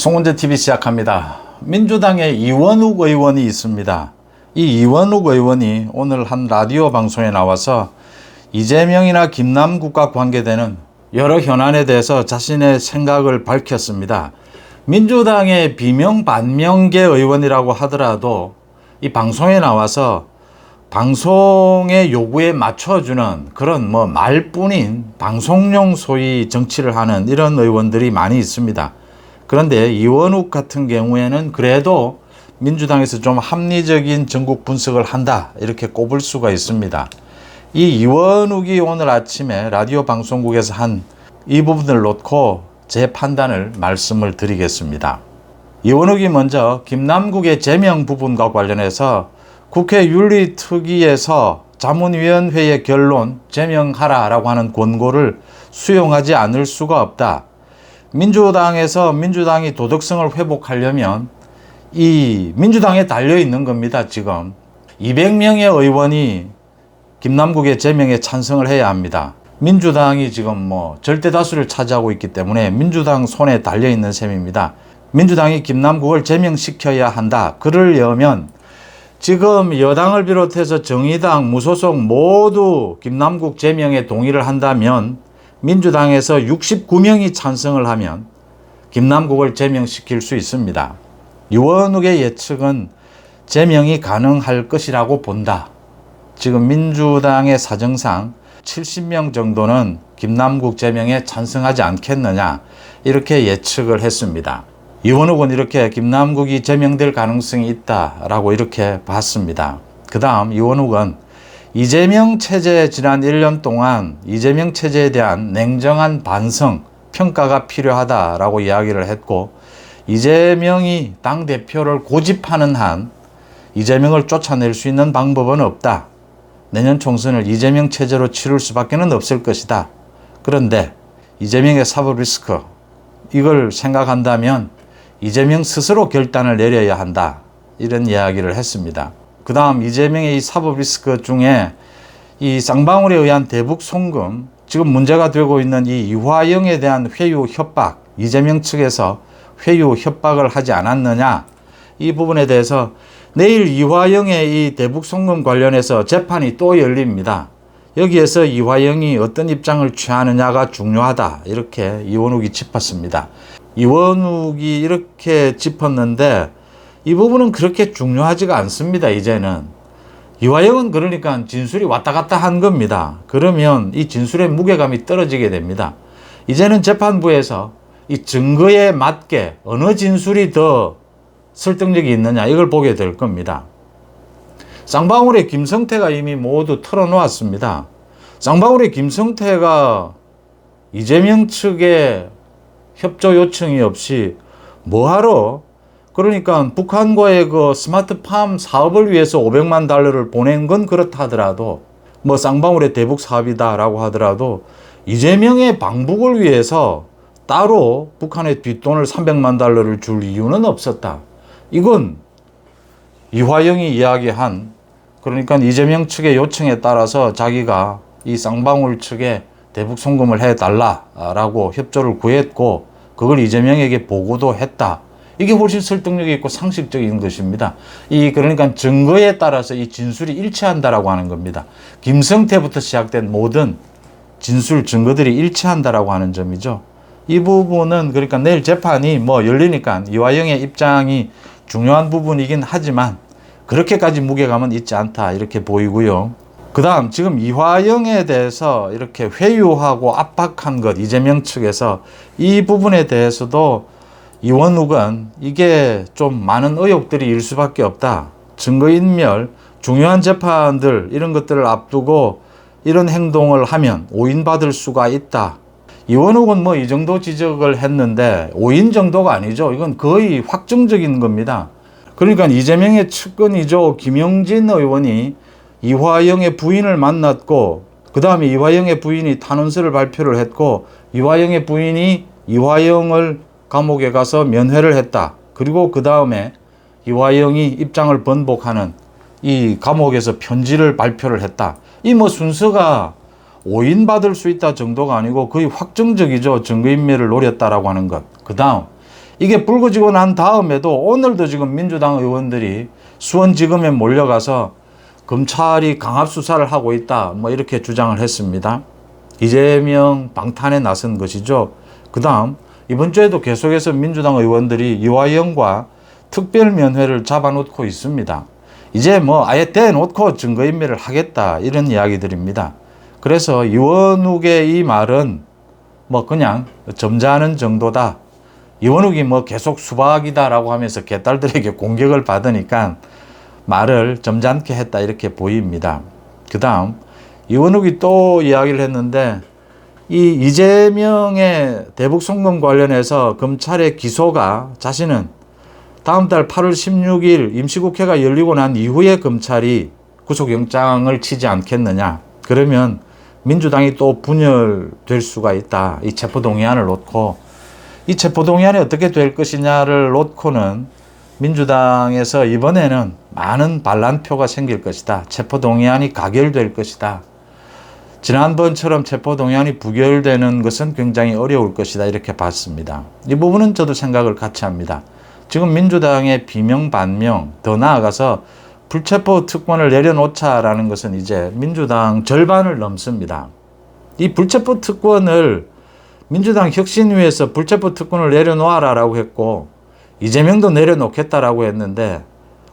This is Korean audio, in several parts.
송은재 TV 시작합니다. 민주당에 이원욱 의원이 있습니다. 이 이원욱 의원이 오늘 한 라디오 방송에 나와서 이재명이나 김남국과 관계되는 여러 현안에 대해서 자신의 생각을 밝혔습니다. 민주당의 비명 반명계 의원이라고 하더라도 이 방송에 나와서 방송의 요구에 맞춰주는 그런 말뿐인 방송용 소위 정치를 하는 이런 의원들이 많이 있습니다. 그런데 이원욱 같은 경우에는 그래도 민주당에서 좀 합리적인 전국 분석을 한다 이렇게 꼽을 수가 있습니다. 이 이원욱이 오늘 아침에 라디오 방송국에서 한 이 부분을 놓고 제 판단을 말씀을 드리겠습니다. 이원욱이 먼저 김남국의 제명 부분과 관련해서 국회 윤리특위에서 자문위원회의 결론 제명하라라고 하는 권고를 수용하지 않을 수가 없다. 민주당에서 민주당이 도덕성을 회복하려면 이 민주당에 달려 있는 겁니다. 지금 200명의 의원이 김남국의 제명에 찬성을 해야 합니다. 민주당이 지금 절대 다수를 차지하고 있기 때문에 민주당 손에 달려 있는 셈입니다. 민주당이 김남국을 제명시켜야 한다. 그러려면 지금 여당을 비롯해서 정의당, 무소속 모두 김남국 제명에 동의를 한다면 민주당에서 69명이 찬성을 하면 김남국을 제명시킬 수 있습니다. 이원욱의 예측은 제명이 가능할 것이라고 본다. 지금 민주당의 사정상 70명 정도는 김남국 제명에 찬성하지 않겠느냐 이렇게 예측을 했습니다. 이원욱은 이렇게 김남국이 제명될 가능성이 있다라고 이렇게 봤습니다. 그 다음 이원욱은 이재명 체제 지난 1년 동안 이재명 체제에 대한 냉정한 반성, 평가가 필요하다라고 이야기를 했고 이재명이 당대표를 고집하는 한 이재명을 쫓아낼 수 있는 방법은 없다. 내년 총선을 이재명 체제로 치를 수밖에 없을 것이다. 그런데 이재명의 사법 리스크 이걸 생각한다면 이재명 스스로 결단을 내려야 한다. 이런 이야기를 했습니다. 그 다음 이재명의 이 사법 리스크 중에 이 쌍방울에 의한 대북 송금, 지금 문제가 되고 있는 이 이화영에 대한 회유 협박, 이재명 측에서 회유 협박을 하지 않았느냐, 이 부분에 대해서 내일 이화영의 이 대북 송금 관련해서 재판이 또 열립니다. 여기에서 이화영이 어떤 입장을 취하느냐가 중요하다. 이렇게 이원욱이 짚었습니다. 이원욱이 이렇게 짚었는데 이 부분은 그렇게 중요하지가 않습니다. 이제는 이화영은 그러니까 진술이 왔다 갔다 한 겁니다. 그러면 이 진술의 무게감이 떨어지게 됩니다. 이제는 재판부에서 이 증거에 맞게 어느 진술이 더 설득력이 있느냐 이걸 보게 될 겁니다. 쌍방울의 김성태가 이미 모두 털어놓았습니다. 쌍방울의 김성태가 이재명 측의 협조 요청이 없이 뭐하러, 그러니까 북한과의 그 스마트팜 사업을 위해서 500만 달러를 보낸 건 그렇다 하더라도 쌍방울의 대북 사업이다라고 하더라도 이재명의 방북을 위해서 따로 북한에 뒷돈을 300만 달러를 줄 이유는 없었다. 이건 이화영이 이야기한, 그러니까 이재명 측의 요청에 따라서 자기가 이 쌍방울 측에 대북 송금을 해달라라고 협조를 구했고 그걸 이재명에게 보고도 했다. 이게 훨씬 설득력이 있고 상식적인 것입니다. 그러니까 증거에 따라서 이 진술이 일치한다라고 하는 겁니다. 김성태부터 시작된 모든 진술 증거들이 일치한다라고 하는 점이죠. 이 부분은 그러니까 내일 재판이 열리니까 이화영의 입장이 중요한 부분이긴 하지만 그렇게까지 무게감은 있지 않다 이렇게 보이고요. 그 다음 지금 이화영에 대해서 이렇게 회유하고 압박한 것 이재명 측에서 이 부분에 대해서도 이원욱은 이게 좀 많은 의혹들이 일 수밖에 없다. 증거인멸, 중요한 재판들 이런 것들을 앞두고 이런 행동을 하면 오인받을 수가 있다. 이원욱은 이 정도 지적을 했는데 오인 정도가 아니죠. 이건 거의 확정적인 겁니다. 그러니까 이재명의 측근이죠. 김영진 의원이 이화영의 부인을 만났고 그 다음에 이화영의 부인이 탄원서를 발표를 했고 이화영의 부인이 이화영을 감옥에 가서 면회를 했다. 그리고 그 다음에 이화영이 입장을 번복하는 이 감옥에서 편지를 발표를 했다. 이 순서가 오인받을 수 있다 정도가 아니고 거의 확정적이죠. 증거인멸을 노렸다라고 하는 것. 그 다음 이게 불거지고 난 다음에도 오늘도 지금 민주당 의원들이 수원지검에 몰려가서 검찰이 강압수사를 하고 있다, 뭐 이렇게 주장을 했습니다. 이재명 방탄에 나선 것이죠. 그 다음 이번 주에도 계속해서 민주당 의원들이 이화영과 특별면회를 잡아놓고 있습니다. 이제 뭐 아예 떼놓고 증거인멸을 하겠다, 이런 이야기들입니다. 그래서 이원욱의 이 말은 뭐 그냥 점잖은 정도다. 이원욱이 뭐 계속 수박이다라고 하면서 개딸들에게 공격을 받으니까 말을 점잖게 했다, 이렇게 보입니다. 그 다음 이원욱이 또 이야기를 했는데, 이 이재명의 대북송금 관련해서 검찰의 기소가 자신은 다음 달 8월 16일 임시국회가 열리고 난 이후에 검찰이 구속영장을 치지 않겠느냐. 그러면 민주당이 또 분열될 수가 있다. 이 체포동의안을 놓고, 이 체포동의안이 어떻게 될 것이냐를 놓고는 민주당에서 이번에는 많은 반란표가 생길 것이다. 체포동의안이 가결될 것이다. 지난번처럼 체포동의안이 부결되는 것은 굉장히 어려울 것이다, 이렇게 봤습니다. 이 부분은 저도 생각을 같이 합니다. 지금 민주당의 비명반명, 더 나아가서 불체포 특권을 내려놓자라는 것은 이제 민주당 절반을 넘습니다. 이 불체포 특권을 민주당 혁신위에서 불체포 특권을 내려놓아라라고 했고, 이재명도 내려놓겠다라고 했는데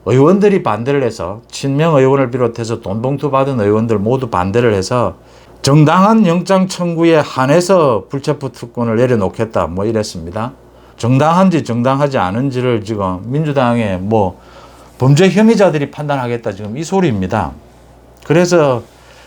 의원들이 반대를 해서, 친명 의원을 비롯해서 돈 봉투 받은 의원들 모두 반대를 해서 정당한 영장 청구에 한해서 불체포 특권을 내려놓겠다, 뭐 이랬습니다. 정당한지 정당하지 않은지를 지금 민주당의 뭐 범죄 혐의자들이 판단하겠다, 지금 이 소리입니다. 그래서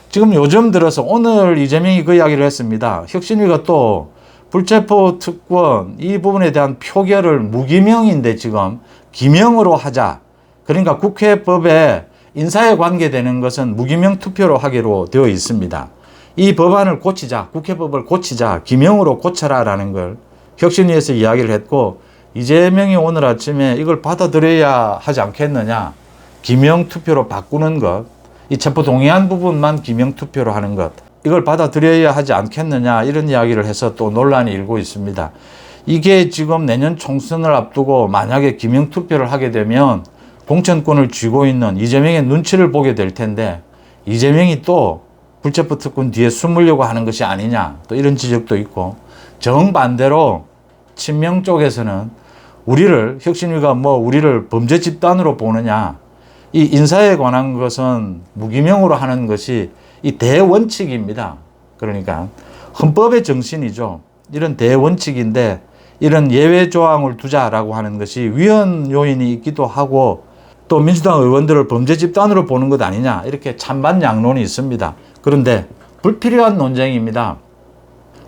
지금 요즘 들어서 오늘 이재명이 그 이야기를 했습니다. 혁신위가 또 불체포 특권 이 부분에 대한 표결을 무기명인데 지금 기명으로 하자. 그러니까 국회법에 인사에 관계되는 것은 무기명 투표로 하기로 되어 있습니다. 이 법안을 고치자, 국회법을 고치자, 기명으로 고쳐라라는 걸 혁신위에서 이야기를 했고, 이재명이 오늘 아침에 이걸 받아들여야 하지 않겠느냐. 기명 투표로 바꾸는 것, 이 체포 동의안 부분만 기명 투표로 하는 것, 이걸 받아들여야 하지 않겠느냐, 이런 이야기를 해서 또 논란이 일고 있습니다. 이게 지금 내년 총선을 앞두고 만약에 기명 투표를 하게 되면 공천권을 쥐고 있는 이재명의 눈치를 보게 될 텐데, 이재명이 또 불체포 특권 뒤에 숨으려고 하는 것이 아니냐, 또 이런 지적도 있고, 정반대로 친명 쪽에서는 우리를, 혁신위가 뭐 우리를 범죄 집단으로 보느냐, 이 인사에 관한 것은 무기명으로 하는 것이 이 대원칙입니다. 그러니까 헌법의 정신이죠. 이런 대원칙인데 이런 예외 조항을 두자라고 하는 것이 위헌 요인이 있기도 하고, 또 민주당 의원들을 범죄 집단으로 보는 것 아니냐, 이렇게 찬반 양론이 있습니다. 그런데 불필요한 논쟁입니다.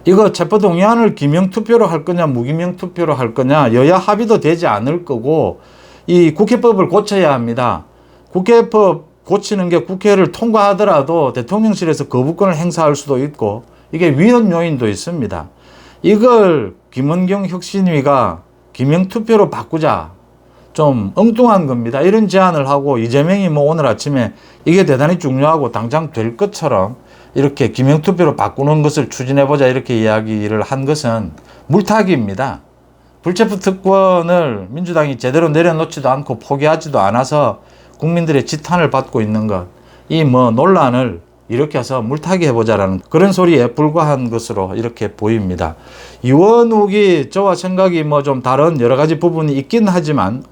이거 체포동의안을 기명투표로 할 거냐 무기명 투표로 할 거냐 여야 합의도 되지 않을 거고, 이 국회법을 고쳐야 합니다. 국회법 고치는 게 국회를 통과하더라도 대통령실에서 거부권을 행사할 수도 있고, 이게 위헌 요인도 있습니다. 이걸 김원경 혁신위가 기명투표로 바꾸자, 좀 엉뚱한 겁니다. 이런 제안을 하고, 이재명이 뭐 오늘 아침에 이게 대단히 중요하고 당장 될 것처럼 이렇게 기명투표로 바꾸는 것을 추진해보자, 이렇게 이야기를 한 것은 물타기입니다. 불체포 특권을 민주당이 제대로 내려놓지도 않고 포기하지도 않아서 국민들의 지탄을 받고 있는 것, 이 뭐 논란을 일으켜서 물타기 해보자라는 그런 소리에 불과한 것으로 이렇게 보입니다. 이원욱이 저와 생각이 뭐 좀 다른 여러 가지 부분이 있긴 하지만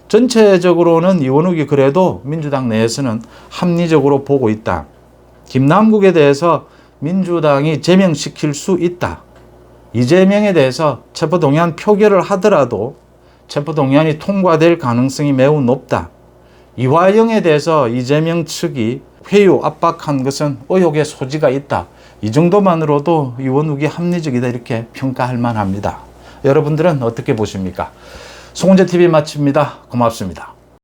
전체적으로는 이원욱이 그래도 민주당 내에서는 합리적으로 보고 있다. 김남국에 대해서 민주당이 제명시킬 수 있다. 이재명에 대해서 체포동의안 표결을 하더라도 체포동의안이 통과될 가능성이 매우 높다. 이화영에 대해서 이재명 측이 회유 압박한 것은 의혹의 소지가 있다. 이 정도만으로도 이원욱이 합리적이다, 이렇게 평가할 만합니다. 여러분들은 어떻게 보십니까? 송은재TV 마칩니다. 고맙습니다.